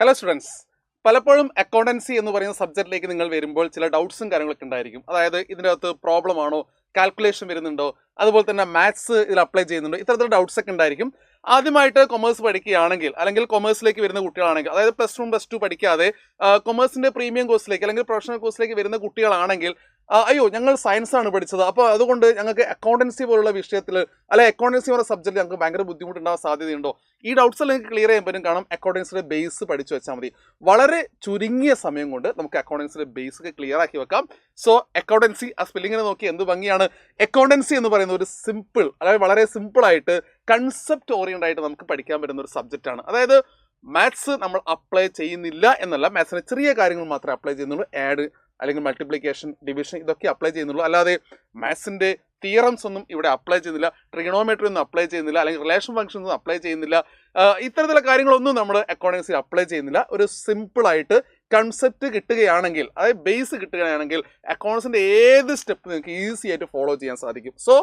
Hello students, പലപ്പോഴും accountancy എന്ന് പറയുന്ന സബ്ജക്റ്റിലേക്ക് നിങ്ങൾ വരുമ്പോൾ ചില ഡൗട്ട്സും കാര്യങ്ങളൊക്കെ ഉണ്ടായിരിക്കും. അതായത് ഇതിൻ്റെ അകത്ത് പ്രോബ്ലം ആണോ, കാൽക്കുലേഷൻ വരുന്നുണ്ടോ, അതുപോലെ തന്നെ മാത്സ് ഇതിൽ അപ്ലൈ ചെയ്യുന്നുണ്ടോ, ഇത്തരത്തിലുള്ള ഡൗട്ട്സ് ഒക്കെ ഉണ്ടായിരിക്കും. ആദ്യമായിട്ട് കൊമേഴ്സ് പഠിക്കുകയാണെങ്കിൽ അല്ലെങ്കിൽ കൊമേഴ്സിലേക്ക് വരുന്ന കുട്ടികളാണെങ്കിൽ, അതായത് +1 +2 പഠിക്കാതെ കൊമേഴ്സിന്റെ പ്രീമിയം കോഴ്സിലേക്ക് അല്ലെങ്കിൽ പ്രൊഫഷണൽ കോഴ്സിലേക്ക് വരുന്ന കുട്ടികളാണെങ്കിൽ അയ്യോ ഞങ്ങൾ സയൻസ് ആണ് പഠിച്ചത്, അപ്പോൾ അതുകൊണ്ട് ഞങ്ങൾക്ക് അക്കൗണ്ടൻസി പോലുള്ള വിഷയത്തിൽ അല്ലെ അക്കൗണ്ടൻസി പോലുള്ള സബ്ജക്റ്റ് ഞങ്ങൾക്ക് ഭയങ്കര ബുദ്ധിമുട്ടുണ്ടാകാൻ സാധ്യതയുണ്ടോ? ഈ ഡൗട്ട്സ് എല്ലാം നിങ്ങൾക്ക് ക്ലിയർ ചെയ്യാൻ പറ്റും. കാരണം അക്കൗണ്ടൻസിയുടെ ബേസ് പഠിച്ചു വെച്ചാൽ മതി. വളരെ ചുരുങ്ങിയ സമയം കൊണ്ട് നമുക്ക് അക്കൗണ്ടൻസിയുടെ ബേസ് ഒക്കെ ക്ലിയർ ആക്കി വെക്കാം. സോ അക്കൗണ്ടൻസി, ആ സ്പെല്ലിങ്ങിനെ നോക്കി എന്ത് ഭംഗിയാണ്. അക്കൗണ്ടൻസി എന്ന് പറയുന്ന ഒരു സിമ്പിൾ, അതായത് വളരെ സിമ്പിൾ ആയിട്ട് കൺസെപ്റ്റ് ഓറിയന്റഡ് ആയിട്ട് നമുക്ക് പഠിക്കാൻ പറ്റുന്ന ഒരു സബ്ജക്റ്റ് ആണ്. അതായത് മാത്സ് നമ്മൾ അപ്ലൈ ചെയ്യുന്നില്ല എന്നല്ല, മാത്സിന് ചെറിയ കാര്യങ്ങൾ മാത്രമേ അപ്ലൈ ചെയ്യുന്നുള്ളൂ. ആഡ് അല്ലെങ്കിൽ മൾട്ടിപ്ലിക്കേഷൻ, ഡിവിഷൻ ഇതൊക്കെ അപ്ലൈ ചെയ്യുന്നുള്ളൂ. അല്ലാതെ മാത്സിന്റെ തിയറംസ് ഒന്നും ഇവിടെ അപ്ലൈ ചെയ്യുന്നില്ല, ട്രിഗണോമെട്രി ഒന്നും അപ്ലൈ ചെയ്യുന്നില്ല, അല്ലെങ്കിൽ റിലേഷൻ ഫംഗ്ഷൻ ഒന്നും അപ്ലൈ ചെയ്യുന്നില്ല. ഇത്തരത്തിലുള്ള കാര്യങ്ങളൊന്നും നമ്മൾ അക്കൗണ്ടൻസിൽ അപ്ലൈ ചെയ്യുന്നില്ല. ഒരു സിമ്പിൾ ആയിട്ട് കൺസെപ്റ്റ് കിട്ടുകയാണെങ്കിൽ, അതായത് ബേസ് കിട്ടുകയാണെങ്കിൽ അക്കൗണ്ടൻസിന്റെ ഏത് സ്റ്റെപ്പ് നിങ്ങൾക്ക് ഈസി ആയിട്ട് ഫോളോ ചെയ്യാൻ സാധിക്കും. So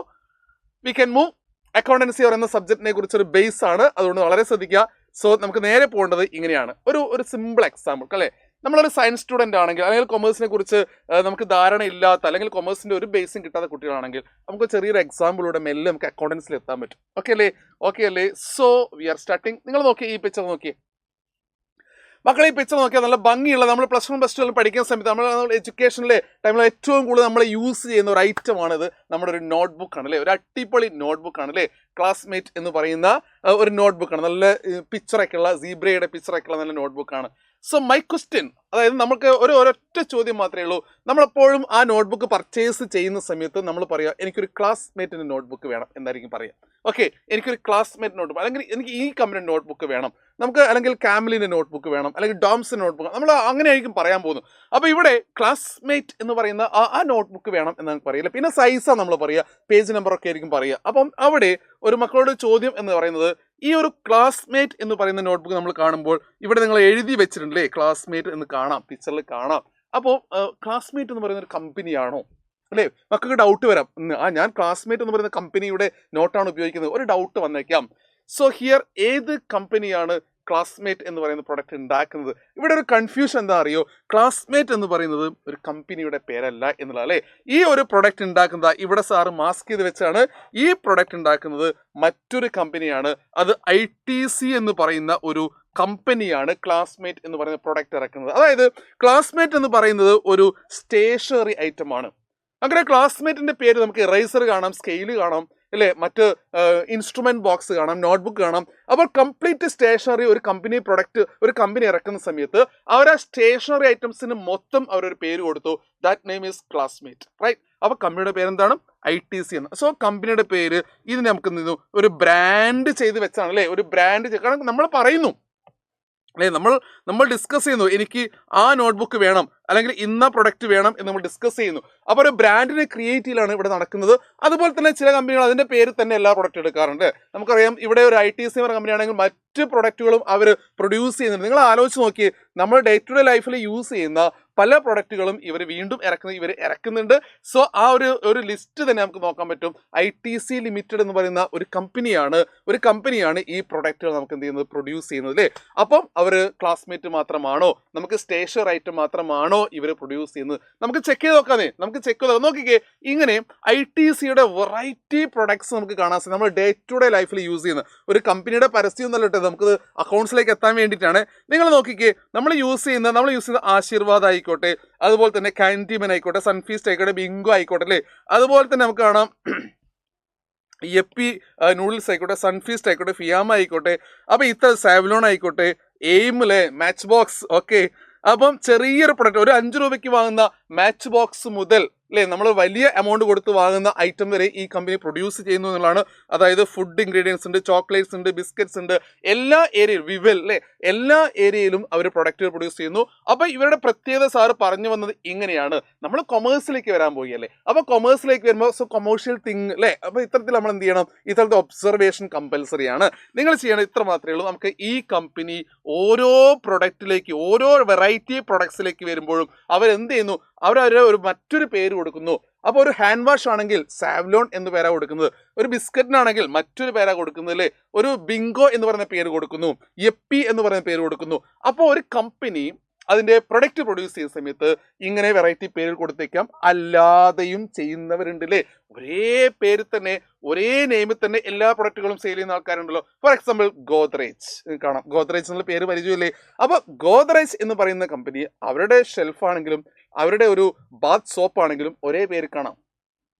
we can move. Accountancy പറയുന്ന സബ്ജക്റ്റിനെ കുറിച്ചൊരു ബേസ് ആണ്, അതുകൊണ്ട് വളരെ ശ്രദ്ധിക്കുക. സോ നമുക്ക് നേരെ പോകേണ്ടത് ഇങ്ങനെയാണ്. ഒരു സിമ്പിൾ എക്സാമ്പിൾ അല്ലേ. നമ്മളൊരു സയൻസ് സ്റ്റുഡൻ്റ് ആണെങ്കിൽ, അല്ലെങ്കിൽ കൊമേഴ്സിനെ കുറിച്ച് നമുക്ക് ധാരണ ഇല്ലാത്ത, അല്ലെങ്കിൽ കൊമേഴ്സിന്റെ ഒരു ബേസും കിട്ടാത്ത കുട്ടികളാണെങ്കിൽ നമുക്ക് ചെറിയൊരു എക്സാമ്പിളൂടെ മെല്ലെ നമുക്ക് അക്കൗണ്ടൻസിൽ എത്താൻ പറ്റും. ഓക്കെ അല്ലേ? So we R starting. നിങ്ങൾ നോക്കിയേ, ഈ പിക്ചർ നോക്കിയേ മക്കളെ. ഈ പിക്ചർ നോക്കിയാൽ നല്ല ഭംഗിയുള്ള, നമ്മൾ +1 +2 പഠിക്കുന്ന സമയത്ത് നമ്മൾ എഡ്യൂക്കേഷനിലെ ടൈമിൽ ഏറ്റവും കൂടുതൽ നമ്മൾ യൂസ് ചെയ്യുന്ന ഒരു ഐറ്റമാണിത്. നമ്മുടെ ഒരു നോട്ട്ബുക്ക് ആണ് അല്ലേ, ഒരു അടിപൊളി നോട്ട്ബുക്ക് ആണ് അല്ലേ. ക്ലാസ്മേറ്റ് എന്ന് പറയുന്ന ഒരു നോട്ട്ബുക്കാണ്. നല്ല പിക്ചറൊക്കെ ഉള്ള, സീബ്രയുടെ പിക്ചറൊക്കെ ഉള്ള നല്ല നോട്ട്ബുക്കാണ്. സോ മൈ ക്വസ്റ്റ്യൻ, അതായത് നമുക്ക് ഒരൊറ്റ ചോദ്യം മാത്രമേ ഉള്ളൂ. നമ്മളെപ്പോഴും ആ നോട്ട്ബുക്ക് പർച്ചേസ് ചെയ്യുന്ന സമയത്ത് നമ്മൾ പറയുക എനിക്കൊരു ക്ലാസ്മേറ്റിൻ്റെ നോട്ട്ബുക്ക് വേണം എന്നായിരിക്കും പറയുക. ഓക്കെ, എനിക്കൊരു ക്ലാസ്മേറ്റ് നോട്ട്ബുക്ക്, അല്ലെങ്കിൽ എനിക്ക് ഈ കമ്പനി നോട്ട്ബുക്ക് വേണം, നമുക്ക് അല്ലെങ്കിൽ കാമിലിൻ്റെ നോട്ട്ബുക്ക് വേണം, അല്ലെങ്കിൽ ഡോംസിൻ്റെ നോട്ട്ബുക്ക്, നമ്മൾ അങ്ങനെയായിരിക്കും പറയാൻ പോകുന്നു. അപ്പോൾ ഇവിടെ ക്ലാസ്മേറ്റ് എന്ന് പറയുന്ന ആ നോട്ട്ബുക്ക് വേണം എന്നാണ് പറയില്ല. പിന്നെ സൈസാണ് നമ്മൾ പറയുക, പേജ് നമ്പറൊക്കെ ആയിരിക്കും പറയുക. അപ്പം അവിടെ ഒരു മക്കളോട് ചോദ്യം എന്ന് പറയുന്നത്, ഈ ഒരു ക്ലാസ്മേറ്റ് എന്ന് പറയുന്ന നോട്ട്ബുക്ക് നമ്മൾ കാണുമ്പോൾ ഇവിടെ നിങ്ങൾ എഴുതി വെച്ചിട്ടുണ്ടല്ലേ, ക്ലാസ്മേറ്റ് എന്ന് കാണാം, പിക്ചറിൽ കാണാം. അപ്പോൾ ക്ലാസ്മേറ്റ് എന്ന് പറയുന്ന ഒരു കമ്പനിയാണോ അല്ലേ? മക്കൾക്ക് ഡൗട്ട് വരാം, ഞാൻ ക്ലാസ്മേറ്റ് എന്ന് പറയുന്ന കമ്പനിയുടെ നോട്ടാണ് ഉപയോഗിക്കുന്നത്, ഒരു ഡൗട്ട് വന്നേക്കാം. സോ ഹിയർ ഏത് കമ്പനിയാണ് ക്ലാസ്മേറ്റ് എന്ന് പറയുന്ന പ്രൊഡക്റ്റ് ഉണ്ടാക്കുന്നത്? ഇവിടെ ഒരു കൺഫ്യൂഷൻ എന്താ അറിയോ, ക്ലാസ്മേറ്റ് എന്ന് പറയുന്നത് ഒരു കമ്പനിയുടെ പേരല്ല എന്നുള്ള അല്ലേ. ഈ ഒരു പ്രൊഡക്റ്റ് ഉണ്ടാക്കുന്നത് ഇവിടെ സാറ് മാസ്ക് ചെയ്ത് വെച്ചാണ്. ഈ പ്രൊഡക്റ്റ് ഉണ്ടാക്കുന്നത് മറ്റൊരു കമ്പനിയാണ്. അത് ITC എന്ന് പറയുന്ന ഒരു കമ്പനിയാണ് ക്ലാസ്മേറ്റ് എന്ന് പറയുന്ന പ്രൊഡക്റ്റ് ഇറക്കുന്നത്. അതായത് ക്ലാസ്മേറ്റ് എന്ന് പറയുന്നത് ഒരു സ്റ്റേഷനറി ഐറ്റം ആണ്. അങ്ങനെ ക്ലാസ്മേറ്റിന്റെ പേര് നമുക്ക് ഇറേസർ കാണാം, സ്കെയില് കാണാം അല്ലേ, മറ്റ് ഇൻസ്ട്രുമെന്റ് ബോക്സ് കാണാം, നോട്ട്ബുക്ക് കാണാം. അപ്പോൾ കംപ്ലീറ്റ് സ്റ്റേഷനറി ഒരു കമ്പനി പ്രൊഡക്റ്റ് ഒരു കമ്പനി ഇറക്കുന്ന സമയത്ത് അവർ ആ സ്റ്റേഷനറി ഐറ്റംസിന് മൊത്തം അവരൊരു പേര് കൊടുത്തു. That name is classmate, right? അപ്പോൾ കമ്പനിയുടെ പേരെന്താണ്? ITC എന്ന്. സോ കമ്പനിയുടെ പേര് ഇത് നമുക്ക് ഒരു ബ്രാൻഡ് ചെയ്ത് വെച്ചാണ് അല്ലേ, ഒരു ബ്രാൻഡ്. കാരണം നമ്മൾ പറയുന്നു അല്ലേ, നമ്മൾ ഡിസ്കസ് ചെയ്യുന്നു, എനിക്ക് ആ നോട്ട്ബുക്ക് വേണം അല്ലെങ്കിൽ ഇന്ന പ്രൊഡക്റ്റ് വേണം എന്ന് നമ്മൾ ഡിസ്കസ് ചെയ്യുന്നു. അപ്പോൾ ഒരു ബ്രാൻഡിനെ ക്രിയേറ്റ് ചെയ്യലാണ് ഇവിടെ നടക്കുന്നത്. അതുപോലെ തന്നെ ചില കമ്പനികൾ അതിൻ്റെ പേര് തന്നെ എല്ലാ പ്രൊഡക്റ്റ് എടുക്കാറുണ്ട്. നമുക്കറിയാം, ഇവിടെ ഒരു ITC എന്ന കമ്പനി ആണെങ്കിൽ മറ്റ് പ്രൊഡക്റ്റുകളും അവർ പ്രൊഡ്യൂസ് ചെയ്യുന്നുണ്ട്. നിങ്ങൾ ആലോചിച്ച് നോക്കി, നമ്മൾ ഡേ ടു ഡേ ലൈഫിൽ യൂസ് ചെയ്യുന്ന പല പ്രൊഡക്റ്റുകളും ഇവർ വീണ്ടും ഇറക്കുന്നുണ്ട്. സോ ആ ഒരു ലിസ്റ്റ് തന്നെ നമുക്ക് നോക്കാൻ പറ്റും. ITC ലിമിറ്റഡ് എന്ന് പറയുന്ന ഒരു കമ്പനിയാണ് ഈ പ്രൊഡക്റ്റുകൾ നമുക്ക് എന്ത് ചെയ്യുന്നത്, പ്രൊഡ്യൂസ് ചെയ്യുന്നത് അല്ലേ. അപ്പം അവർ ക്ലാസ്മേറ്റ് മാത്രമാണോ, നമുക്ക് സ്റ്റേഷനറി ഐറ്റം മാത്രമാണോ ഇവർ പ്രൊഡ്യൂസ് ചെയ്യുന്നത്? നമുക്ക് ചെക്ക് ചെയ്ത് നോക്കാതെ, നോക്കിക്കേ. ഇങ്ങനെ ITCയുടെ വെറൈറ്റി പ്രൊഡക്ട്സ് നമുക്ക് കാണാൻ സാധിക്കും. നമ്മൾ ഡേ ടു ഡേ ലൈഫിൽ യൂസ് ചെയ്യുന്ന ഒരു കമ്പനിയുടെ പരസ്യം എന്നല്ല, നമുക്ക് അക്കൗണ്ട്സിലേക്ക് എത്താൻ വേണ്ടിയിട്ടാണ്. നിങ്ങൾ നോക്കിക്കേ, നമ്മൾ യൂസ് ചെയ്യുന്ന ആശീർവാദ് ആയിക്കോട്ടെ, അതുപോലെ തന്നെ കാൻഡിമൻ ആയിക്കോട്ടെ, സൺഫീസ്റ്റ് ആയിക്കോട്ടെ, ബിങ്കോ ആയിക്കോട്ടെ അല്ലേ. അതുപോലെ തന്നെ നമുക്ക് കാണാം യപ്പി നൂഡിൽസ് ആയിക്കോട്ടെ, സൺഫീസ്റ്റ് ആയിക്കോട്ടെ, ഫിയാമ ആയിക്കോട്ടെ, അപ്പോൾ ഇത്ര സാവ്ലോൺ ആയിക്കോട്ടെ, എയിമിലെ മാച്ച് ബോക്സ്. ഓക്കെ, അപ്പം ചെറിയൊരു പ്രൊഡക്റ്റ്, ഒരു 5 രൂപയ്ക്ക് വാങ്ങുന്ന മാച്ച് ബോക്സ് മുതൽ അല്ലേ, നമ്മൾ വലിയ എമൗണ്ട് കൊടുത്ത് വാങ്ങുന്ന ഐറ്റം വരെ ഈ കമ്പനി പ്രൊഡ്യൂസ് ചെയ്യുന്നു എന്നുള്ളതാണ്. അതായത് ഫുഡ് ഇൻഗ്രീഡിയൻസ് ഉണ്ട്, ചോക്ലേറ്റ്സ് ഉണ്ട്, ബിസ്ക്കറ്റ്സ് ഉണ്ട്, എല്ലാ ഏരിയയിലും വിവൽ അല്ലേ, എല്ലാ ഏരിയയിലും അവർ പ്രൊഡക്റ്റുകൾ പ്രൊഡ്യൂസ് ചെയ്യുന്നു. അപ്പോൾ ഇവരുടെ പ്രത്യേകത സാറ് പറഞ്ഞു വന്നത് ഇങ്ങനെയാണ്. നമ്മൾ കൊമേഴ്സിലേക്ക് വരാൻ പോയി അല്ലേ. അപ്പോൾ കൊമേഴ്സിലേക്ക് വരുമ്പോൾ കൊമേഴ്ഷ്യൽ തിങ് അല്ലേ. അപ്പോൾ ഇത്തരത്തിൽ നമ്മൾ എന്ത് ചെയ്യണം, ഇത്തരത്തിൽ ഒബ്സർവേഷൻ കമ്പൽസറി ആണ്. നിങ്ങൾ ചെയ്യണം ഇത്ര മാത്രമേ ഉള്ളൂ. നമുക്ക് ഈ കമ്പനി ഓരോ പ്രൊഡക്റ്റിലേക്ക്, ഓരോ വെറൈറ്റി പ്രൊഡക്ട്സിലേക്ക് വരുമ്പോഴും അവരെന്ത് ചെയ്യുന്നു, അവരവരെ ഒരു മറ്റൊരു പേര് കൊടുക്കുന്നു. അപ്പോൾ ഒരു ഹാൻഡ് വാഷ് ആണെങ്കിൽ സാവ്ലോൺ എന്ന് പേരാ കൊടുക്കുന്നത്, ഒരു ബിസ്ക്കറ്റിനാണെങ്കിൽ മറ്റൊരു പേരാ കൊടുക്കുന്നത് അല്ലേ, ഒരു ബിങ്കോ എന്ന് പറയുന്ന പേര് കൊടുക്കുന്നു, യെപ്പി എന്ന് പറയുന്ന പേര് കൊടുക്കുന്നു. അപ്പോൾ ഒരു കമ്പനി അതിന്റെ പ്രൊഡക്റ്റ് പ്രൊഡ്യൂസ് ചെയ്യുന്ന സമയത്ത് ഇങ്ങനെ വെറൈറ്റി പേര് കൊടുത്തേക്കാം. അല്ലാതെയും ചെയ്യുന്നവരുണ്ട് അല്ലേ, ഒരേ പേര് തന്നെ ഒരേ നെയിമിൽ തന്നെ എല്ലാ പ്രൊഡക്റ്റുകളും സെയിൽ ചെയ്യുന്ന ആൾക്കാരുണ്ടല്ലോ. ഫോർ എക്സാമ്പിൾ ഗോദ്രേജ് കാണാം, ഗോദ്രേജ് എന്നുള്ള പേര് പരിചയമില്ലേ. അപ്പൊ ഗോദ്രേജ് എന്ന് പറയുന്ന കമ്പനി അവരുടെ ഷെൽഫ് ആണെങ്കിലും അവരുടെ ഒരു ബാത്ത് സോപ്പ് ആണെങ്കിലും ഒരേ പേര് കാണാം,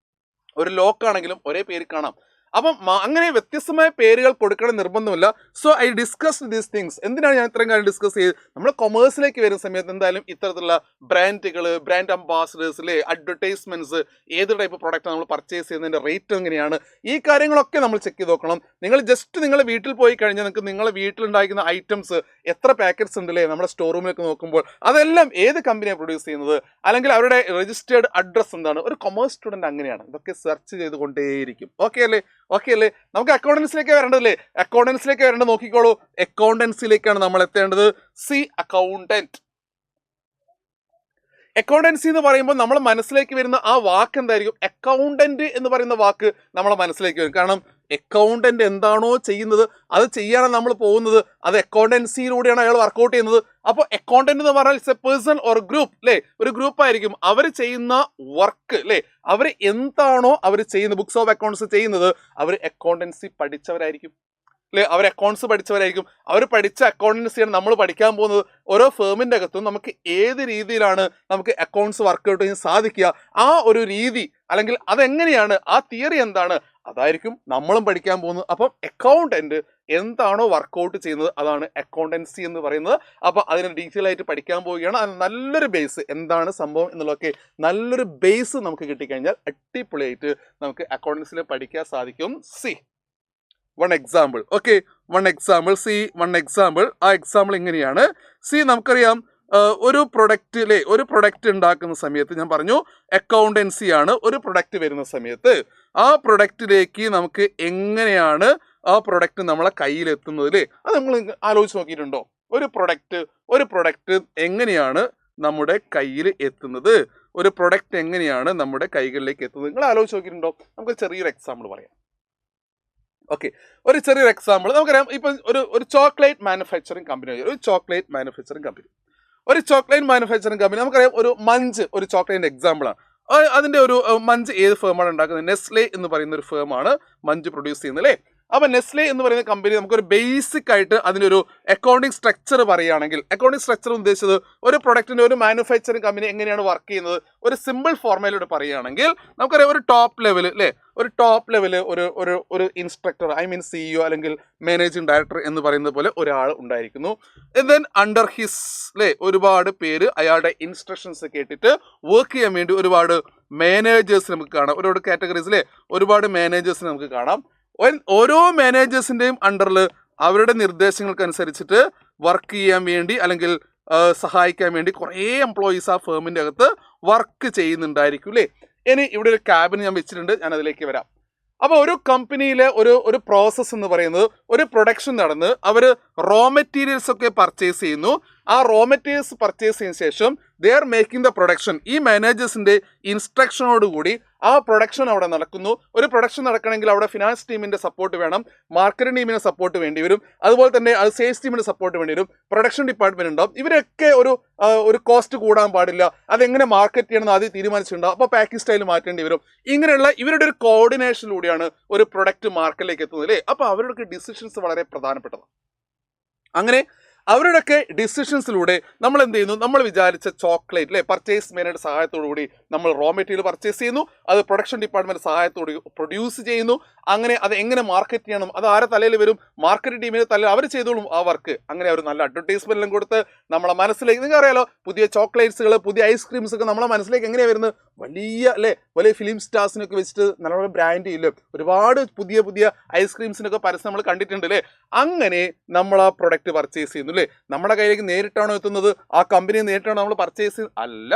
ഒരു ലോക്ക് ആണെങ്കിലും ഒരേ പേര് കാണാം. അപ്പം അങ്ങനെ വ്യത്യസ്തമായ പേരുകൾ കൊടുക്കണം നിർബന്ധമില്ല. So I discuss these things. എന്തിനാണ് ഞാൻ ഇത്രയും കാര്യം ഡിസ്കസ് ചെയ്ത്, നമ്മൾ കൊമേഴ്സിലേക്ക് വരുന്ന സമയത്ത് എന്തായാലും ഇത്തരത്തിലുള്ള ബ്രാൻഡുകൾ, ബ്രാൻഡ് അംബാസിഡേഴ്സിലെ അഡ്വർടൈസ്മെന്റ്സ്, ഏത് ടൈപ്പ് പ്രോഡക്റ്റ് നമ്മൾ പർച്ചേസ് ചെയ്യുന്നതിന്റെ റേറ്റ് എങ്ങനെയാണ്, ഈ കാര്യങ്ങളൊക്കെ നമ്മൾ ചെക്ക് ചെയ്ത് നോക്കണം. നിങ്ങൾ ജസ്റ്റ് നിങ്ങളുടെ വീട്ടിൽ പോയി കഴിഞ്ഞാൽ നിങ്ങൾക്ക് നിങ്ങളുടെ വീട്ടിലുണ്ടായിരിക്കുന്ന ഐറ്റംസ് എത്ര പാക്കറ്റ്സ് ഉണ്ടല്ലേ നമ്മുടെ സ്റ്റോർ റൂമിലൊക്കെ നോക്കുമ്പോൾ അതെല്ലാം ഏത് കമ്പനിയാണ് പ്രൊഡ്യൂസ് ചെയ്യുന്നത്, അല്ലെങ്കിൽ അവരുടെ രജിസ്റ്റേർഡ് അഡ്രസ് എന്താണ്. ഒരു കൊമേഴ്സ് സ്റ്റുഡന്റ് അങ്ങനെയാണ്, ഇതൊക്കെ സെർച്ച് ചെയ്തുകൊണ്ടേയിരിക്കും. ഓക്കെ അല്ലേ? നമുക്ക് അക്കൗണ്ടൻസിലേക്ക് വരേണ്ടതല്ലേ, അക്കൗണ്ടൻസിലേക്ക് വരേണ്ടത് നോക്കിക്കോളൂ. അക്കൗണ്ടൻസിയിലേക്കാണ് നമ്മൾ എത്തേണ്ടത്. C accountant. അക്കൗണ്ടൻസി എന്ന് പറയുമ്പോൾ നമ്മൾ മനസ്സിലേക്ക് വരുന്ന ആ വാക്ക് എന്തായിരിക്കും? അക്കൗണ്ടന്റ് എന്ന് പറയുന്ന വാക്ക് നമ്മളെ മനസ്സിലേക്ക് വരും. കാരണം അക്കൗണ്ടന്റ് എന്താണോ ചെയ്യുന്നത് അത് ചെയ്യാനാണ് നമ്മൾ പോകുന്നത്, അത് അക്കൗണ്ടൻസിയിലൂടെയാണ് അയാൾ വർക്കൗട്ട് ചെയ്യുന്നത്. അപ്പോൾ അക്കൗണ്ടന്റ് എന്ന് പറഞ്ഞാൽ it's A person or group അല്ലേ, ഒരു ഗ്രൂപ്പ് ആയിരിക്കും. അവർ ചെയ്യുന്ന വർക്ക് അല്ലേ, അവർ എന്താണോ അവർ ചെയ്യുന്നത്, ബുക്സ് ഓഫ് അക്കൗണ്ട്സ് ചെയ്യുന്നത്, അവർ അക്കൗണ്ടൻസി പഠിച്ചവരായിരിക്കും അല്ലെ, അവർ അക്കൗണ്ട്സ് പഠിച്ചവരായിരിക്കും. അവർ പഠിച്ച അക്കൗണ്ടൻസിയാണ് നമ്മൾ പഠിക്കാൻ പോകുന്നത്. ഓരോ ഫേമിന്റെ അകത്തും നമുക്ക് ഏത് രീതിയിലാണ് നമുക്ക് അക്കൗണ്ട്സ് വർക്ക്ഔട്ട് ചെയ്യാൻ സാധിക്കുക, ആ ഒരു രീതി അല്ലെങ്കിൽ അതെങ്ങനെയാണ്, ആ തിയറി എന്താണ്, അതായിരിക്കും നമ്മളും പഠിക്കാൻ പോകുന്നത്. അപ്പം അക്കൗണ്ടന്റ് എന്താണോ വർക്കൗട്ട് ചെയ്യുന്നത് അതാണ് അക്കൗണ്ടൻസി എന്ന് പറയുന്നത്. അപ്പം അതിന് ഡീറ്റെയിൽ ആയിട്ട് പഠിക്കാൻ പോവുകയാണ്. അത് നല്ലൊരു ബേസ്, എന്താണ് സംഭവം എന്നുള്ളതൊക്കെ നല്ലൊരു ബേസ് നമുക്ക് കിട്ടിക്കഴിഞ്ഞാൽ അടിപൊളിയായിട്ട് നമുക്ക് അക്കൗണ്ടൻസിൽ പഠിക്കാൻ സാധിക്കും. C one example. Okay, one example. C one example. ആ എക്സാമ്പിൾ ഇങ്ങനെയാണ്. സി നമുക്കറിയാം ഒരു പ്രൊഡക്റ്റിലെ ഒരു പ്രൊഡക്റ്റ് ഉണ്ടാക്കുന്ന സമയത്ത് ഞാൻ പറഞ്ഞു അക്കൗണ്ടൻസി ആണ്. ഒരു പ്രൊഡക്റ്റ് വരുന്ന സമയത്ത് ആ പ്രൊഡക്റ്റിലേക്ക് നമുക്ക് എങ്ങനെയാണ് ആ പ്രൊഡക്റ്റ് നമ്മളെ കയ്യിലെത്തുന്നത് അല്ലേ, അത് നമ്മൾ ആലോചിച്ച് നോക്കിയിട്ടുണ്ടോ? ഒരു പ്രൊഡക്റ്റ് എങ്ങനെയാണ് നമ്മുടെ കയ്യിൽ എത്തുന്നത്, ഒരു പ്രൊഡക്റ്റ് എങ്ങനെയാണ് നമ്മുടെ കൈകളിലേക്ക് എത്തുന്നത്, നിങ്ങൾ ആലോചിച്ച് നോക്കിയിട്ടുണ്ടോ? നമുക്ക് ചെറിയൊരു എക്സാമ്പിൾ പറയാം. ഓക്കെ, ഒരു ചെറിയൊരു എക്സാമ്പിൾ നമുക്കറിയാം. ഇപ്പം ഒരു ചോക്ലേറ്റ് മാനുഫാക്ചറിങ് കമ്പനി, ഒരു ചോക്ലേറ്റ് മാനുഫാക്ചറിങ് കമ്പനി നമുക്കറിയാം. ഒരു മഞ്ച് ഒരു ചോക്ലേറ്റിന്റെ എക്സാമ്പിളാണ്. അതിന്റെ ഒരു മഞ്ച് ഏത് ഫേമാണ് ഉണ്ടാക്കുന്നത്? നെസ്ലെ എന്ന് പറയുന്ന ഒരു ഫേമാണ് മഞ്ച് പ്രൊഡ്യൂസ് ചെയ്യുന്നത് അല്ലേ. അപ്പൊ നെസ്ലെ എന്ന് പറയുന്ന കമ്പനി നമുക്കൊരു ബേസിക് ആയിട്ട് അതിനൊരു അക്കൗണ്ടിങ് സ്ട്രക്ചർ പറയുകയാണെങ്കിൽ, അക്കൗണ്ടിങ് സ്ട്രക്ചർ ഉദ്ദേശിച്ചത് ഒരു പ്രൊഡക്റ്റിന്റെ ഒരു മാനുഫാക്ചറിങ് കമ്പനി എങ്ങനെയാണ് വർക്ക് ചെയ്യുന്നത് ഒരു സിമ്പിൾ ഫോർമാറ്റിലൂടെ പറയുകയാണെങ്കിൽ നമുക്കറിയാം ഒരു ടോപ്പ് ലെവൽ അല്ലേ, ഒരു ടോപ്പ് ലെവല് ഒരു ഇൻസ്ട്രക്ടർ, ഐ മീൻ CEO അല്ലെങ്കിൽ മാനേജിംഗ് ഡയറക്ടർ എന്ന് പറയുന്നത് പോലെ ഒരാൾ ഉണ്ടായിരിക്കുന്നു. ദെൻ അണ്ടർ ഹിസ് അല്ലേ ഒരുപാട് പേര് അയാളുടെ ഇൻസ്ട്രക്ഷൻസ് കേട്ടിട്ട് വർക്ക് ചെയ്യാൻ വേണ്ടി ഒരുപാട് മാനേജേഴ്സ് നമുക്ക് കാണാം. ഒരുപാട് കാറ്റഗറീസ് അല്ലേ, ഒരുപാട് മാനേജേഴ്സിനെ നമുക്ക് കാണാം. ഓരോ മാനേജേഴ്സിന്റെയും അണ്ടറിൽ അവരുടെ നിർദ്ദേശങ്ങൾക്കനുസരിച്ചിട്ട് വർക്ക് ചെയ്യാൻ വേണ്ടി അല്ലെങ്കിൽ സഹായിക്കാൻ വേണ്ടി കുറേ എംപ്ലോയീസ് ആ ഫേമിന്റെ അകത്ത് വർക്ക് ചെയ്യുന്നുണ്ടായിരിക്കും അല്ലേ. ഇനി ഇവിടെ ഒരു ക്യാബിൻ ഞാൻ വെച്ചിട്ടുണ്ട്, ഞാൻ അതിലേക്ക് വരാം. അപ്പോൾ ഒരു കമ്പനിയിലെ ഒരു പ്രോസസ്സ് എന്ന് പറയുന്നത് ഒരു പ്രൊഡക്ഷൻ നടന്ന് അവർ റോ മെറ്റീരിയൽസ് ഒക്കെ പർച്ചേസ് ചെയ്യുന്നു. ആ റോ മെറ്റീരിയൽസ് പർച്ചേസ് ചെയ്തതിനു ശേഷം they are making the production. ഈ മാനേജേഴ്സിന്റെ ഇൻസ്ട്രക്ഷനോടുകൂടി ആ പ്രൊഡക്ഷൻ അവിടെ നടക്കുന്നു. ഒരു പ്രൊഡക്ഷൻ നടക്കണമെങ്കിൽ അവിടെ ഫിനാൻസ് ടീമിന്റെ സപ്പോർട്ട് വേണം, മാർക്കറ്റിംഗ് ടീമിന് സപ്പോർട്ട് വേണ്ടി വരും, അതുപോലെ തന്നെ അത് സെയിൽസ് ടീമിന് സപ്പോർട്ട് വേണ്ടി വരും, പ്രൊഡക്ഷൻ ഡിപ്പാർട്ട്മെന്റ് ഉണ്ടാവും. ഇവരൊക്കെ ഒരു കോസ്റ്റ് കൂടാൻ പാടില്ല, അതെങ്ങനെ മാർക്കറ്റ് ചെയ്യണമെന്ന് ആദ്യം തീരുമാനിച്ചിട്ടുണ്ടാവും. അപ്പോൾ പാക്കിംഗ് സ്റ്റൈൽ മാറ്റേണ്ടി വരും. ഇങ്ങനെയുള്ള ഇവരുടെ ഒരു കോർഡിനേഷനിലൂടെയാണ് ഒരു പ്രൊഡക്റ്റ് മാർക്കറ്റിലേക്ക് എത്തുന്നത് അല്ലേ. അപ്പോൾ അവരുടെ ഡിസിഷൻസ് വളരെ പ്രധാനപ്പെട്ടതാണ്. അങ്ങനെ അവരുടെയൊക്കെ ഡിസിഷൻസിലൂടെ നമ്മൾ എന്ത് ചെയ്യുന്നു, നമ്മൾ വിചാരിച്ച ചോക്ലേറ്റ് അല്ലേ പർച്ചേസ് മേനയുടെ സഹായത്തോടു കൂടി നമ്മൾ റോ മെറ്റീരിയൽ പർച്ചേസ് ചെയ്യുന്നു, അത് പ്രൊഡക്ഷൻ ഡിപ്പാർട്ട്മെന്റ് സഹായത്തോടെ പ്രൊഡ്യൂസ് ചെയ്യുന്നു. അങ്ങനെ അത് എങ്ങനെ മാർക്കറ്റ് ചെയ്യണം അത് ആരെ തലയിൽ വരും? മാർക്കറ്റിംഗ് ടീമിന് തലയിൽ അവർ ചെയ്തോളും ആ വർക്ക്. അങ്ങനെ അവർ നല്ല അഡ്വർടൈസ്മെന്റ് എല്ലാം കൊടുത്ത് നമ്മളെ മനസ്സിലേക്ക്, നിങ്ങൾക്ക് അറിയാലോ പുതിയ ചോക്ലേറ്റ്സുകൾ പുതിയ ഐസ്ക്രീംസ് ഒക്കെ നമ്മളെ മനസ്സിലേക്ക് എങ്ങനെയാണ് വരുന്നത്? വലിയ ഫിലിം സ്റ്റാർസിനൊക്കെ വെച്ചിട്ട് നല്ല ബ്രാൻഡ് ചെയ്യില്ല, ഒരുപാട് പുതിയ ഐസ്ക്രീംസിനൊക്കെ പരസ്യം നമ്മൾ കണ്ടിട്ടുണ്ട് അല്ലേ. അങ്ങനെ നമ്മൾ ആ പ്രൊഡക്റ്റ് പർച്ചേസ് ചെയ്യുന്നു അല്ലേ. നമ്മുടെ കയ്യിലേക്ക് നേരിട്ടാണോ എത്തുന്നത്? ആ കമ്പനി നേരിട്ടാണോ നമ്മൾ പർച്ചേസ് ചെയ്യുന്നത്? അല്ല.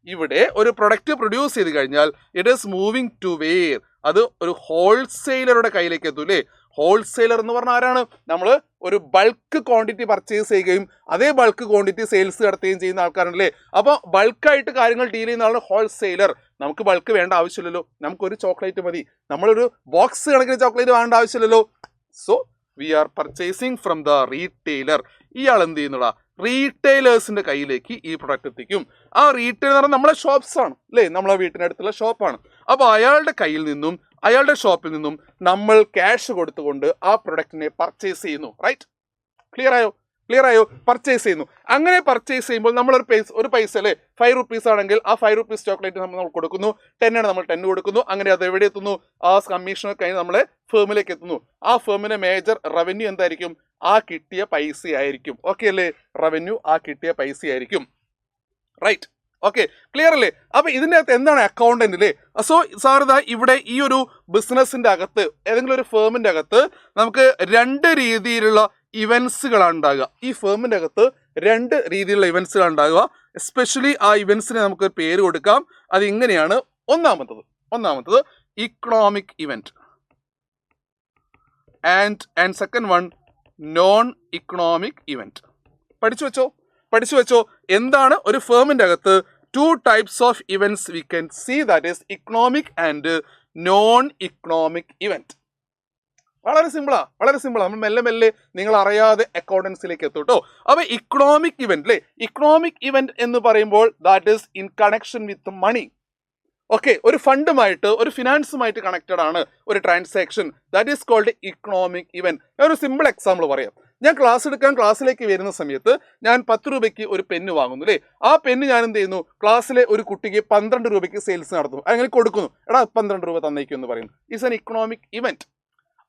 ഇവിടെ ഒരു പ്രൊഡക്റ്റ് പ്രൊഡ്യൂസ് ചെയ്ത് കഴിഞ്ഞാൽ it is moving to where, അത് ഒരു ഹോൾസെയിലറുടെ കയ്യിലേക്ക് എത്തും അല്ലേ. ഹോൾസെയിലർ എന്ന് പറഞ്ഞാൽ ആരാണ്? നമ്മൾ ഒരു ബൾക്ക് ക്വാണ്ടിറ്റി പർച്ചേസ് ചെയ്യുകയും അതേ ബൾക്ക് ക്വാണ്ടിറ്റി സെയിൽസ് നടത്തുകയും ചെയ്യുന്ന ആൾക്കാരല്ലേ. അപ്പോൾ ബൾക്കായിട്ട് കാര്യങ്ങൾ ഡീൽ ചെയ്യുന്ന ആളാണ് ഹോൾസെയിലർ. നമുക്ക് ബൾക്ക് വേണ്ട ആവശ്യമില്ലല്ലോ, നമുക്കൊരു ചോക്ലേറ്റ് മതി, നമ്മളൊരു ബോക്സ് കണക്കിന് ചോക്ലേറ്റ് വേണ്ട ആവശ്യമില്ലല്ലോ. So we are purchasing from the retailer. ഇയാൾ എന്ത് ചെയ്യുന്നടാ? റീറ്റെയിലേഴ്സിന്റെ കയ്യിലേക്ക് ഈ പ്രൊഡക്റ്റ് എത്തിക്കും. ആ റീറ്റെയിൽ എന്ന് പറഞ്ഞാൽ നമ്മളെ ഷോപ്സ് ആണ് അല്ലേ, നമ്മളെ വീട്ടിനടുത്തുള്ള ഷോപ്പാണ്. അപ്പോൾ അയാളുടെ കയ്യിൽ നിന്നും അയാളുടെ ഷോപ്പിൽ നിന്നും നമ്മൾ ക്യാഷ് കൊടുത്തുകൊണ്ട് ആ പ്രൊഡക്റ്റിനെ പർച്ചേസ് ചെയ്യുന്നു. റൈറ്റ്? ക്ലിയർ ആയോ? പർച്ചേസ് ചെയ്യുന്നു. അങ്ങനെ പർച്ചേസ് ചെയ്യുമ്പോൾ നമ്മൾ ഒരു പൈസ അല്ലേ, 5 rupees ആണെങ്കിൽ ആ 5 rupees ചോക്ലേറ്റ് നമ്മൾ കൊടുക്കുന്നു. 10 ആണ്, നമ്മൾ 10 കൊടുക്കുന്നു. അങ്ങനെ അത് എവിടെ എത്തുന്നു? ആ കമ്മീഷനൊക്കെ കഴിഞ്ഞ് നമ്മളെ ഫേമിലേക്ക് എത്തുന്നു. ആ ഫേമിന്റെ മേജർ റവന്യൂ എന്തായിരിക്കും? ആ കിട്ടിയ പൈസ ആയിരിക്കും. ഓക്കെ അല്ലേ? റവന്യൂ ആ കിട്ടിയ പൈസ ആയിരിക്കും. റൈറ്റ്? ഓക്കെ, ക്ലിയർ അല്ലേ? അപ്പൊ ഇതിൻ്റെ അകത്ത് എന്താണ് അക്കൗണ്ടന്റ് അല്ലേ? സോ സാറിതാ ഇവിടെ ഈ ഒരു ബിസിനസിന്റെ അകത്ത്, ഏതെങ്കിലും ഒരു ഫേമിന്റെ അകത്ത് നമുക്ക് 2 രീതിയിലുള്ള ഇവന്റ്സുകളാണ് ഉണ്ടാകുക. ഈ ഫേമിന്റെ അകത്ത് 2 രീതിയിലുള്ള ഇവന്റ്സുകളാണ് ഉണ്ടാകുക. എസ്പെഷ്യലി ആ ഇവന്റ്സിന് നമുക്ക് പേര് കൊടുക്കാം. അത് ഇങ്ങനെയാണ്. ഒന്നാമത്തത് economic event and second one non economic event. പഠിച്ചു വെച്ചോ. എന്താണ് ഒരു ഫേമിന്റെ അകത്ത് 2 types of events we can see, that is economic and non-economic event. വളരെ സിമ്പിളാ. നമ്മൾ മെല്ലെ നിങ്ങൾ അറിയാതെ അക്കൗണ്ടൻസിലേക്ക് എത്തും കേട്ടോ. അപ്പൊ ഇക്കണോമിക് ഇവന്റ് അല്ലേ, ഇക്കണോമിക് ഇവന്റ് എന്ന് പറയുമ്പോൾ that is in connection with money. Okay, ഒരു ഫണ്ടുമായിട്ട്, ഒരു ഫിനാൻസുമായിട്ട് കണക്റ്റഡ് ആണ് ഒരു transaction. That is called economic event. ഞാൻ ഒരു സിമ്പിൾ എക്സാമ്പിൾ പറയാം. ഞാൻ ക്ലാസ്സിലേക്ക് വരുന്ന സമയത്ത് ഞാൻ 10 രൂപയ്ക്ക് ഒരു പെന്ന് വാങ്ങുന്നു അല്ലേ. ആ പെന്ന് ഞാൻ എന്ത് ചെയ്യുന്നു? ക്ലാസ്സിലെ ഒരു കുട്ടിക്ക് 12 രൂപയ്ക്ക് സെയിൽസ് നടത്തുന്നു, അങ്ങനെ കൊടുക്കുന്നു. എടാ 12 രൂപ തന്നേക്കും എന്ന് പറയുന്നു. Is an economic event.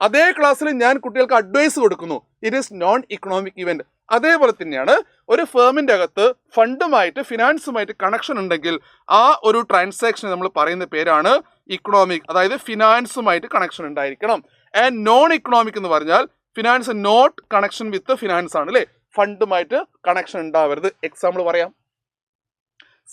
അതേ ക്ലാസ്സിൽ ഞാൻ കുട്ടികൾക്ക് അഡ്വൈസ് കൊടുക്കുന്നു. It is known economic event. അതേപോലെ തന്നെയാണ് ഒരു ഫേമിന്റെ അകത്ത് ഫണ്ടുമായിട്ട്, ഫിനാൻസുമായിട്ട് കണക്ഷൻ ഉണ്ടെങ്കിൽ ആ ഒരു ട്രാൻസാക്ഷൻ നമ്മൾ പറയുന്ന പേരാണ് ഇക്കണോമിക്. അതായത് ഫിനാൻസുമായിട്ട് കണക്ഷൻ ഉണ്ടായിരിക്കണം. ആൻഡ് നോൺ ഇക്കണോമിക് എന്ന് പറഞ്ഞാൽ finance not connection with finance ആണ് അല്ലേ, ഫണ്ടുമായിട്ട് കണക്ഷൻ ഉണ്ടാവരുത്. എക്സാമ്പിൾ പറയാം.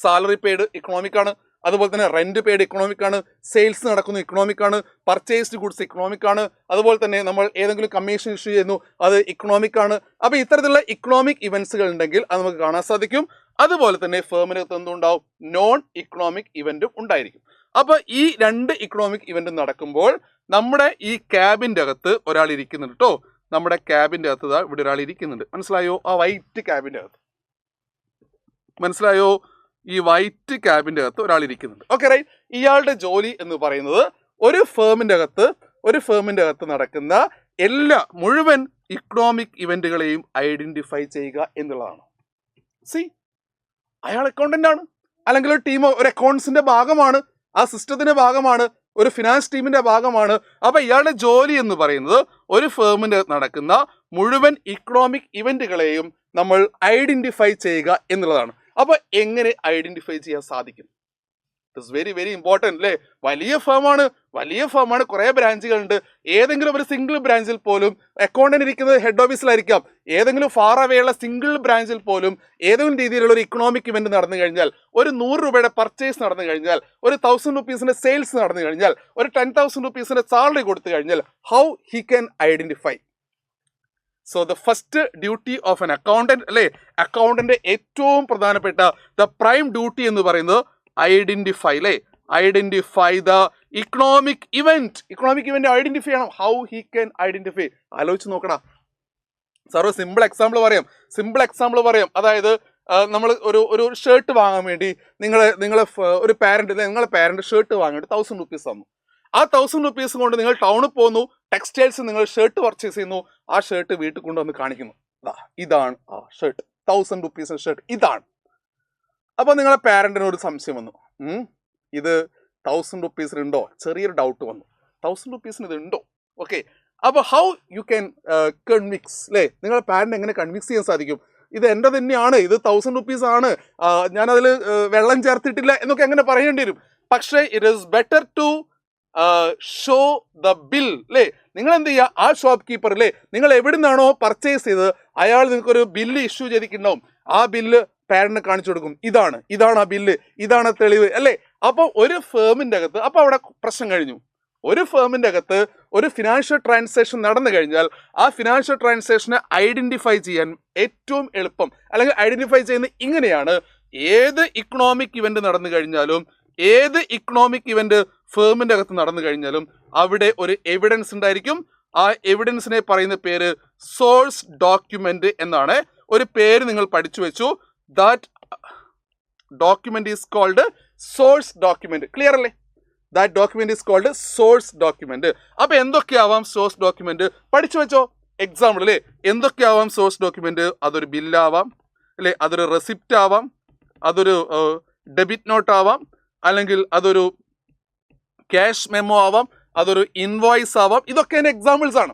സാലറി പെയ്ഡ് ഇക്കണോമിക് ആണ്, അതുപോലെ തന്നെ റെന്റ് പെയ്ഡ് ഇക്കണോമിക് ആണ്, സെയിൽസ് നടക്കുന്നു ഇക്കണോമിക് ആണ്, പർച്ചേസ്ഡ് ഗുഡ്സ് ഇക്കണോമിക് ആണ്, അതുപോലെ തന്നെ നമ്മൾ ഏതെങ്കിലും കമ്മീഷൻ ഇഷ്യൂ ചെയ്യുന്നു അത് ഇക്കണോമിക് ആണ്. അപ്പൊ ഇത്തരത്തിലുള്ള ഇക്കണോമിക് ഇവന്റ്സുകൾ ഉണ്ടെങ്കിൽ അത് നമുക്ക് കാണാൻ സാധിക്കും. അതുപോലെ തന്നെ ഫേമിനകത്ത് എന്തുണ്ടാവും? നോൺ ഇക്കണോമിക് ഇവന്റും ഉണ്ടായിരിക്കും. അപ്പൊ ഈ 2 ഇക്കണോമിക് ഇവന്റ് നടക്കുമ്പോൾ നമ്മുടെ ഈ ക്യാബിന്റെ അകത്ത് ഒരാൾ ഇരിക്കുന്നുണ്ട് കേട്ടോ. നമ്മുടെ ക്യാബിന്റെ അകത്ത് ഇവിടെ ഒരാൾ ഇരിക്കുന്നുണ്ട്. മനസ്സിലായോ? ആ വൈറ്റ് ക്യാബിന്റെ അകത്ത് മനസ്സിലായോ? ഈ വൈറ്റ് ക്യാബിന്റെ അകത്ത് ഒരാൾ ഇരിക്കുന്നുണ്ട്. Okay right. ഇയാളുടെ ജോലി എന്ന് പറയുന്നത് ഒരു ഫേമിന്റെ അകത്ത് നടക്കുന്ന മുഴുവൻ ഇക്കണോമിക് ഇവന്റുകളെയും ഐഡന്റിഫൈ ചെയ്യുക എന്നുള്ളതാണ്. അയാൾ അക്കൗണ്ടന്റ് ആണ്, അല്ലെങ്കിൽ ഒരു ടീം, ഒരു അക്കൗണ്ട്സിന്റെ ഭാഗമാണ്, ആ സിസ്റ്റത്തിന്റെ ഭാഗമാണ്, ഒരു ഫിനാൻസ് ടീമിന്റെ ഭാഗമാണ്. അപ്പൊ ഇയാളുടെ ജോലി എന്ന് പറയുന്നത് ഒരു ഫേമിന്റെ നടക്കുന്ന മുഴുവൻ ഇക്കണോമിക് ഇവന്റുകളെയും നമ്മൾ ഐഡന്റിഫൈ ചെയ്യുക എന്നുള്ളതാണ്. അപ്പൊ എങ്ങനെ ഐഡന്റിഫൈ ചെയ്യാൻ സാധിക്കും? It is very very important അല്ലേ. വലിയ ഫേമാണ്, കുറെ ബ്രാഞ്ചുകളുണ്ട്. ഏതെങ്കിലും ഒരു സിംഗിൾ ബ്രാഞ്ചിൽ പോലും അക്കൗണ്ടന്റ് ഇരിക്കുന്നത് ഹെഡ് ഓഫീസിലായിരിക്കാം. ഏതെങ്കിലും ഫാർ അവേ ഉള്ള സിംഗിൾ ബ്രാഞ്ചിൽ പോലും ഏതെങ്കിലും രീതിയിലുള്ള ഒരു ഇക്കണോമിക് ഇവന്റ് നടന്നു കഴിഞ്ഞാൽ, ഒരു 100 രൂപയുടെ പർച്ചേസ് നടന്നു കഴിഞ്ഞാൽ, ഒരു 1000 rupees സെയിൽസ് നടന്നു കഴിഞ്ഞാൽ, ഒരു 10,000 rupees സാലറി കൊടുത്തു കഴിഞ്ഞാൽ, how he can identify? So the first duty of an accountant അല്ലേ, അക്കൗണ്ടന്റ് ഏറ്റവും പ്രധാനപ്പെട്ട ദ പ്രൈം ഡ്യൂട്ടി എന്ന് പറയുന്നത് ഐഡന്റിഫൈ അല്ലേ, identify the economic event identify ചെയ്യണം. How he can identify? ആലോചിച്ച് നോക്കടാ. സാർ ഒരു സിമ്പിൾ എക്സാമ്പിൾ പറയാം. അതായത് നമ്മൾ ഒരു ഷർട്ട് വാങ്ങാൻ വേണ്ടി നിങ്ങളെ പാരന്റ് ഷർട്ട് വാങ്ങിയിട്ട് 1000 rupees തന്നു. ആ 1000 rupees കൊണ്ട് നിങ്ങൾ ടൗണിൽ പോകുന്നു, ടെക്സ്റ്റൈൽസ് നിങ്ങൾ ഷർട്ട് പർച്ചേസ് ചെയ്യുന്നു. ആ ഷർട്ട് വീട്ടിൽ കൊണ്ടുവന്ന് കാണിക്കുന്നു. ഇതാണ് ആ ഷർട്ട്, 1000 rupees ഷർട്ട് ഇതാണ്. അപ്പൊ നിങ്ങളെ പാരന്റിന് ഒരു സംശയം വന്നു, ഇത് 1000 rupees ഉണ്ടോ? ചെറിയൊരു ഡൗട്ട് വന്നു, 1000 rupees ഇത് ഉണ്ടോ? ഓക്കെ, അപ്പൊ ഹൗ യു ക്യാൻ കൺവിക്സ് അല്ലേ? നിങ്ങളെ പാരന്റ് എങ്ങനെ കൺവിക്സ് ചെയ്യാൻ സാധിക്കും? ഇത് എൻ്റെ തന്നെയാണ്, ഇത് 1000 rupees ആണ്, ഞാനതിൽ വെള്ളം ചേർത്തിട്ടില്ല എന്നൊക്കെ എങ്ങനെ പറയേണ്ടി വരും. പക്ഷേ it is better to show the bill അല്ലേ. നിങ്ങൾ എന്ത് ചെയ്യുക? ആ ഷോപ്പ് കീപ്പർ അല്ലേ, നിങ്ങൾ എവിടെ നിന്നാണോ പർച്ചേസ് ചെയ്തത് അയാൾ നിങ്ങൾക്കൊരു ബില്ല് ഇഷ്യൂ ചെയ്തിട്ടുണ്ടാവും. ആ ബില്ല് പാരന്റിന് കാണിച്ചു കൊടുക്കും. ഇതാണ് ആ ബില്ല്, ഇതാണ് തെളിവ് അല്ലേ. അപ്പൊ ഒരു ഫേമിന്റെ അകത്ത് അപ്പൊ അവിടെ പ്രശ്നം കഴിഞ്ഞു. ഒരു ഫേമിന്റെ അകത്ത് ഒരു ഫിനാൻഷ്യൽ ട്രാൻസാക്ഷൻ നടന്നു കഴിഞ്ഞാൽ ആ ഫിനാൻഷ്യൽ ട്രാൻസാക്ഷനെ ഐഡന്റിഫൈ ചെയ്യാൻ ഏറ്റവും എളുപ്പം, അല്ലെങ്കിൽ ഐഡന്റിഫൈ ചെയ്യുന്ന ഇങ്ങനെയാണ്: ഏത് ഇക്കണോമിക് ഇവന്റ് നടന്നു കഴിഞ്ഞാലും, ഏത് ഇക്കണോമിക് ഇവന്റ് ഫേമിന്റെ അകത്ത് നടന്നു കഴിഞ്ഞാലും അവിടെ ഒരു എവിഡൻസ് ഉണ്ടായിരിക്കും. ആ എവിഡൻസിനെ പറയുന്ന പേര് സോഴ്സ് ഡോക്യുമെന്റ് എന്നാണ്. ഒരു പേര് നിങ്ങൾ പഠിച്ചു വെച്ചു. That document is called source document. Clear അല്ലേ? That document is called source document. അപ്പൊ എന്തൊക്കെയാവാം സോഴ്സ് ഡോക്യുമെന്റ്? പഠിച്ചു വെച്ചോ. എക്സാമ്പിൾ അല്ലേ, എന്തൊക്കെയാവാം സോഴ്സ് ഡോക്യുമെന്റ്? അതൊരു ബില്ലാവാം അല്ലെ, അതൊരു റെസിപ്റ്റ് ആവാം, അതൊരു ഡെബിറ്റ് നോട്ട് ആവാം, അല്ലെങ്കിൽ അതൊരു ക്യാഷ് മെമ്മോ ആവാം, അതൊരു ഇൻവോയ്സ് ആവാം. ഇതൊക്കെ അതിന്റെ എക്സാമ്പിൾസ് ആണ്,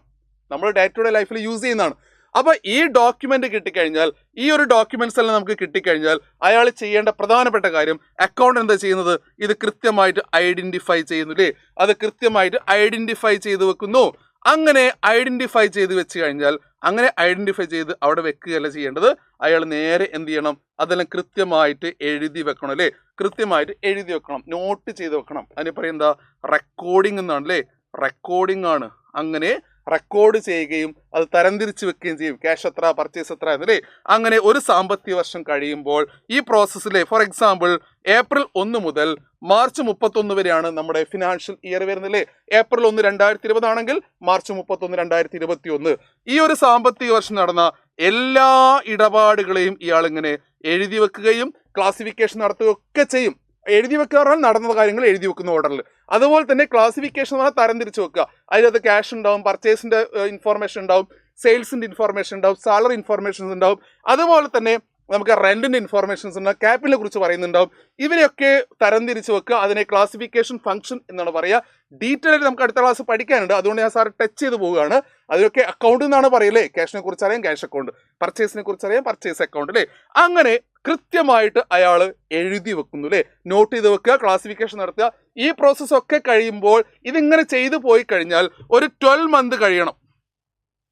നമ്മൾ ഡേ ടു ഡേ ലൈഫിൽ യൂസ് ചെയ്യുന്നതാണ്. അപ്പൊ ഈ ഡോക്യുമെന്റ് കിട്ടിക്കഴിഞ്ഞാൽ, ഈ ഒരു ഡോക്യുമെന്റ്സ് എല്ലാം നമുക്ക് കിട്ടിക്കഴിഞ്ഞാൽ അയാൾ ചെയ്യേണ്ട പ്രധാനപ്പെട്ട കാര്യം, അക്കൗണ്ട് എന്താ ചെയ്യുന്നത്? ഇത് കൃത്യമായിട്ട് ഐഡന്റിഫൈ ചെയ്യുന്നു അല്ലേ? അത് കൃത്യമായിട്ട് ഐഡന്റിഫൈ ചെയ്ത് വെക്കുന്നു. അങ്ങനെ ഐഡന്റിഫൈ ചെയ്ത് വെച്ച് കഴിഞ്ഞാൽ, അങ്ങനെ ഐഡന്റിഫൈ ചെയ്ത് അവിടെ വെക്കുകയല്ല ചെയ്യേണ്ടത്. അയാൾ നേരെ എന്ത് ചെയ്യണം? അതെല്ലാം കൃത്യമായിട്ട് എഴുതി വെക്കണം അല്ലേ? കൃത്യമായിട്ട് എഴുതി വെക്കണം, നോട്ട് ചെയ്ത് വെക്കണം. അതിന് പറയുന്നത് റെക്കോർഡിംഗ് എന്നാണ് അല്ലേ? റെക്കോർഡിംഗ് ആണ്. അങ്ങനെ റെക്കോർഡ് ചെയ്യുകയും അത് തരംതിരിച്ച് വെക്കുകയും ചെയ്യും. ക്യാഷ് എത്ര, പർച്ചേസ് എത്ര എന്നല്ലേ? അങ്ങനെ ഒരു സാമ്പത്തിക വർഷം കഴിയുമ്പോൾ ഈ പ്രോസസ്സിലെ, ഫോർ എക്സാമ്പിൾ ഏപ്രിൽ 1 മുതൽ മാർച്ച് 31 വരെയാണ് നമ്മുടെ ഫിനാൻഷ്യൽ ഇയർ വരുന്നില്ലേ? ഏപ്രിൽ 1, 2020 ആണെങ്കിൽ മാർച്ച് 31, 2021. ഈ ഒരു സാമ്പത്തിക വർഷം നടന്ന എല്ലാ ഇടപാടുകളെയും ഇയാൾ ഇങ്ങനെ എഴുതി വെക്കുകയും ക്ലാസിഫിക്കേഷൻ നടത്തുകയൊക്കെ ചെയ്യും. എഴുതി വെക്കുക പറഞ്ഞാൽ നടന്ന കാര്യങ്ങൾ എഴുതി വെക്കുന്ന ഓർഡറിൽ. അതുപോലെ തന്നെ ക്ലാസിഫിക്കേഷൻ എന്ന് പറഞ്ഞാൽ തരംതിരിച്ച് വെക്കുക. അതിനകത്ത് ക്യാഷ് ഉണ്ടാവും, പർച്ചേസിന്റെ ഇൻഫോർമേഷൻ ഉണ്ടാവും, സെയിൽസിന്റെ ഇൻഫോർമേഷൻ ഉണ്ടാവും, സാലറി ഇൻഫോർമേഷൻസ് ഉണ്ടാവും, അതുപോലെ തന്നെ നമുക്ക് റെന്റിന്റെ ഇൻഫോർമേഷൻസ് ഉണ്ടാവും, ക്യാപിറ്റലിനെ കുറിച്ച് പറയുന്നുണ്ടാവും. ഇവരെയൊക്കെ തരംതിരിച്ച് വെക്കുക. അതിനെ ക്ലാസിഫിക്കേഷൻ ഫംഗ്ഷൻ എന്നാണ് പറയുക. ഡീറ്റെയിൽ ആയിട്ട് നമുക്ക് അടുത്ത ക്ലാസ് പഠിക്കാനുണ്ട്, അതുകൊണ്ട് ഞാൻ സാർ ടച്ച് ചെയ്ത് പോവുകയാണ്. അതിലൊക്കെ അക്കൗണ്ട് എന്നാണ് പറയല്ലേ? ക്യാഷിനെ കുറിച്ച് അറിയാം ക്യാഷ് അക്കൗണ്ട്, പർച്ചേസിനെ കുറിച്ച് അറിയാം പർച്ചേസ് അക്കൗണ്ട് അല്ലേ? അങ്ങനെ കൃത്യമായിട്ട് അയാൾ എഴുതി വെക്കുന്നു അല്ലേ? നോട്ട് ചെയ്ത് വെക്കുക, ക്ലാസിഫിക്കേഷൻ നടത്തുക. ഈ പ്രോസസ് ഒക്കെ കഴിയുമ്പോൾ, ഇതിങ്ങനെ ചെയ്തു പോയി കഴിഞ്ഞാൽ ഒരു 12 മന്ത് കഴിയണം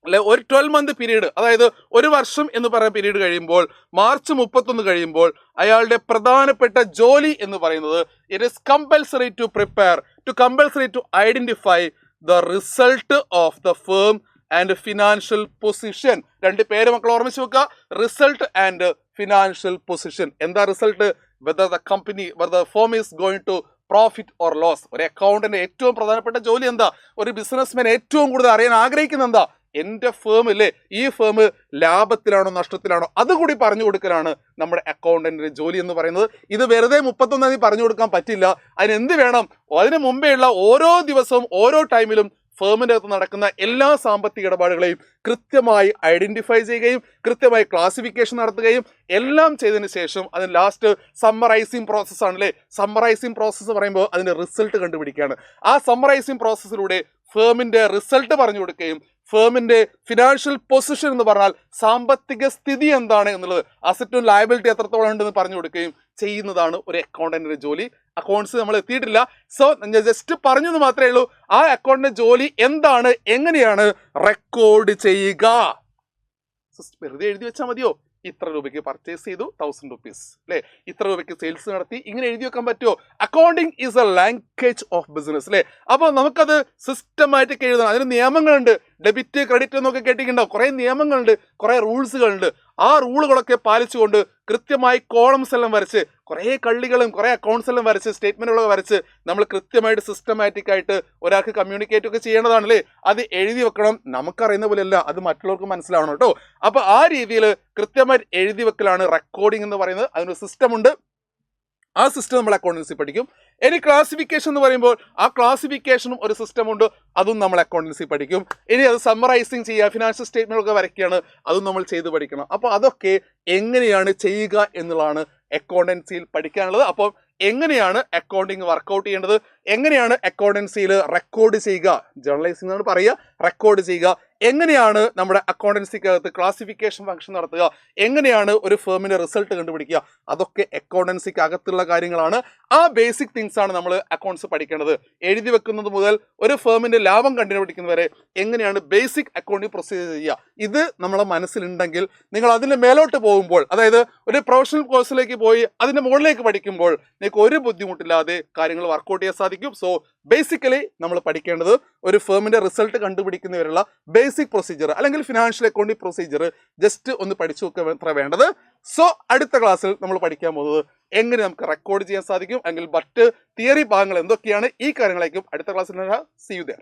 അല്ലെ? ഒരു 12 മന്ത് പീരീഡ്, അതായത് ഒരു വർഷം എന്ന് പറയുന്ന പീരീഡ് കഴിയുമ്പോൾ, മാർച്ച് 31 കഴിയുമ്പോൾ അയാളുടെ പ്രധാനപ്പെട്ട ജോലി എന്ന് പറയുന്നത്, it is compulsory to prepare, compulsory to identify the result of the firm and financial position. 2 പേര് മക്കൾ ഓർമ്മിച്ച് വെക്കുക: റിസൾട്ട് ആൻഡ് ഫിനാൻഷ്യൽ പൊസിഷൻ. എന്താ result? Whether the company, whether the firm is going to profit or loss. ഒരു അക്കൗണ്ടിന്റെ ഏറ്റവും പ്രധാനപ്പെട്ട ജോലി എന്താ? ഒരു ബിസിനസ്മാൻ ഏറ്റവും കൂടുതൽ അറിയാൻ ആഗ്രഹിക്കുന്നത് എന്താ? എൻ്റെ ഫേം അല്ലേ, ഈ ഫേം ലാഭത്തിലാണോ നഷ്ടത്തിലാണോ, അതുകൂടി പറഞ്ഞു കൊടുക്കലാണ് നമ്മുടെ അക്കൗണ്ടന്റിന്റെ ജോലി എന്ന് പറയുന്നത്. ഇത് വെറുതെ 31 തീയതി പറഞ്ഞു കൊടുക്കാൻ പറ്റില്ല. അതിന് എന്ത് വേണം? അതിന് മുമ്പേ ഉള്ള ഓരോ ദിവസവും ഓരോ ടൈമിലും ഫേമിൻ്റെ അകത്ത് നടക്കുന്ന എല്ലാ സാമ്പത്തിക ഇടപാടുകളെയും കൃത്യമായി ഐഡന്റിഫൈ ചെയ്യുകയും കൃത്യമായി ക്ലാസിഫിക്കേഷൻ നടത്തുകയും എല്ലാം ചെയ്തതിന് ശേഷം അതിന് ലാസ്റ്റ് സമ്മറൈസിങ് പ്രോസസ് ആണല്ലേ? സമ്മറൈസിങ് പ്രോസസ്സ് പറയുമ്പോൾ അതിന്റെ റിസൾട്ട് കണ്ടുപിടിക്കുകയാണ്. ആ സമ്മറൈസിങ് പ്രോസസ്സിലൂടെ ഫേമിന്റെ റിസൾട്ട് പറഞ്ഞു കൊടുക്കുകയും ഫേമിന്റെ ഫിനാൻഷ്യൽ പൊസിഷൻ എന്ന് പറഞ്ഞാൽ സാമ്പത്തിക സ്ഥിതി എന്താണ് എന്നുള്ളത്, അസറ്റും ലയബിലിറ്റി എത്രത്തോളം ഉണ്ടെന്ന് പറഞ്ഞു കൊടുക്കുകയും ചെയ്യുന്നതാണ് ഒരു അക്കൗണ്ടന്റിന്റെ ജോലി. അക്കൗണ്ട്സ് നമ്മൾ എത്തിയിട്ടില്ല, സോ ഞാൻ ജസ്റ്റ് പറഞ്ഞു എന്ന് മാത്രമേ ഉള്ളൂ. ആ അക്കൗണ്ടിന്റെ ജോലി എന്താണ്, എങ്ങനെയാണ് റെക്കോർഡ് ചെയ്യുക? വെറുതെ എഴുതി വെച്ചാൽ മതിയോ? ഇത്ര രൂപയ്ക്ക് പർച്ചേസ് ചെയ്തു 1000 rupees അല്ലെ? ഇത്ര രൂപയ്ക്ക് സെയിൽസ് നടത്തി, ഇങ്ങനെ എഴുതി വെക്കാൻ പറ്റുമോ? Accounting is A language of business അല്ലെ? അപ്പോൾ നമുക്കത് സിസ്റ്റമാറ്റിക് എഴുതണം. അതിന് നിയമങ്ങളുണ്ട്. ഡെബിറ്റ് ക്രെഡിറ്റ് എന്നൊക്കെ കേട്ടിട്ടുണ്ടാവും. കുറെ നിയമങ്ങളുണ്ട്, കുറെ റൂൾസുകളുണ്ട്. ആ റൂളുകളൊക്കെ പാലിച്ചുകൊണ്ട് കൃത്യമായി കോളംസ് എല്ലാം വരച്ച്, കുറെ കള്ളികളും കുറെ അക്കൗണ്ട്സ് എല്ലാം വരച്ച്, സ്റ്റേറ്റ്മെന്റുകളൊക്കെ വരച്ച് നമ്മൾ കൃത്യമായിട്ട് സിസ്റ്റമാറ്റിക് ആയിട്ട് ഒരാൾക്ക് കമ്മ്യൂണിക്കേറ്റ് ഒക്കെ ചെയ്യേണ്ടതാണല്ലേ? അത് എഴുതി വെക്കണം. നമുക്കറിയുന്ന പോലെയല്ല, അത് മറ്റുള്ളവർക്ക് മനസ്സിലാവണം കേട്ടോ. അപ്പൊ ആ രീതിയിൽ കൃത്യമായിട്ട് എഴുതി വെക്കലാണ് റെക്കോർഡിംഗ് എന്ന് പറയുന്നത്. അതിനൊരു സിസ്റ്റം ഉണ്ട്. ആ സിസ്റ്റം നമ്മൾ അക്കൗണ്ടൻസി പഠിക്കും. ഇനി ക്ലാസിഫിക്കേഷൻ എന്ന് പറയുമ്പോൾ ആ ക്ലാസിഫിക്കേഷനും ഒരു സിസ്റ്റം ഉണ്ട്, അതും നമ്മൾ അക്കൗണ്ടൻസി പഠിക്കും. ഇനി അത് സമ്മറൈസിങ് ചെയ്യുക, ഫിനാൻഷ്യൽ സ്റ്റേറ്റ്മെന്റ് ഒക്കെ വരയ്ക്കുകയാണ്, അതും നമ്മൾ ചെയ്ത് പഠിക്കണം. അപ്പോൾ അതൊക്കെ എങ്ങനെയാണ് ചെയ്യുക എന്നുള്ളതാണ് അക്കൗണ്ടൻസിയിൽ പഠിക്കാനുള്ളത്. അപ്പോൾ എങ്ങനെയാണ് അക്കൗണ്ടിങ് വർക്കൗട്ട് ചെയ്യേണ്ടത്, എങ്ങനെയാണ് അക്കൗണ്ടൻസിയിൽ റെക്കോർഡ് ചെയ്യുക, ജേർണലൈസിംഗ് എന്നാണ് പറയുക, റെക്കോർഡ് ചെയ്യുക, എങ്ങനെയാണ് നമ്മുടെ അക്കൗണ്ടൻസിക്കകത്ത് ക്ലാസിഫിക്കേഷൻ ഫംഗ്ഷൻ നടത്തുക, എങ്ങനെയാണ് ഒരു ഫേമിന്റെ റിസൾട്ട് കണ്ടുപിടിക്കുക, അതൊക്കെ അക്കൗണ്ടൻസിക്ക് അകത്തുള്ള കാര്യങ്ങളാണ്. ആ ബേസിക് തിങ്സ് ആണ് നമ്മൾ അക്കൗണ്ട്സ് പഠിക്കേണ്ടത്. എഴുതി വെക്കുന്നത് മുതൽ ഒരു ഫേമിന്റെ ലാഭം കണ്ടുപിടിക്കുന്നത് വരെ എങ്ങനെയാണ് ബേസിക് അക്കൗണ്ടിങ് പ്രൊസീജിയർ ചെയ്യുക. ഇത് നമ്മളെ മനസ്സിലുണ്ടെങ്കിൽ നിങ്ങൾ അതിന്റെ മേലോട്ട് പോകുമ്പോൾ, അതായത് ഒരു പ്രൊഫഷണൽ കോഴ്സിലേക്ക് പോയി അതിന്റെ മുകളിലേക്ക് പഠിക്കുമ്പോൾ നിങ്ങൾക്ക് ഒരു ബുദ്ധിമുട്ടില്ലാതെ കാര്യങ്ങൾ വർക്കൗട്ട് ചെയ്യാൻ സാധിക്കും. സോ ബേസിക്കലി നമ്മൾ പഠിക്കേണ്ടത് ഒരു ഫേമിന്റെ റിസൾട്ട് കണ്ടുപിടിക്കുന്നവരുള്ള ബേസിക് പ്രൊസീജിയർ അല്ലെങ്കിൽ ഫിനാൻഷ്യൽ അക്കൗണ്ടിംഗ് പ്രൊസീജിയർ ജസ്റ്റ് ഒന്ന് പഠിച്ചു വെക്കുക വേണ്ടത്. സോ അടുത്ത ക്ലാസ്സിൽ നമ്മൾ പഠിക്കാൻ പോകുന്നത് എങ്ങനെ നമുക്ക് റെക്കോർഡ് ചെയ്യാൻ സാധിക്കും അല്ലെങ്കിൽ മറ്റ് തിയറി ഭാഗങ്ങൾ എന്തൊക്കെയാണ്, ഈ കാര്യങ്ങളായിരിക്കും അടുത്ത ക്ലാസ്സിൽ. See you there.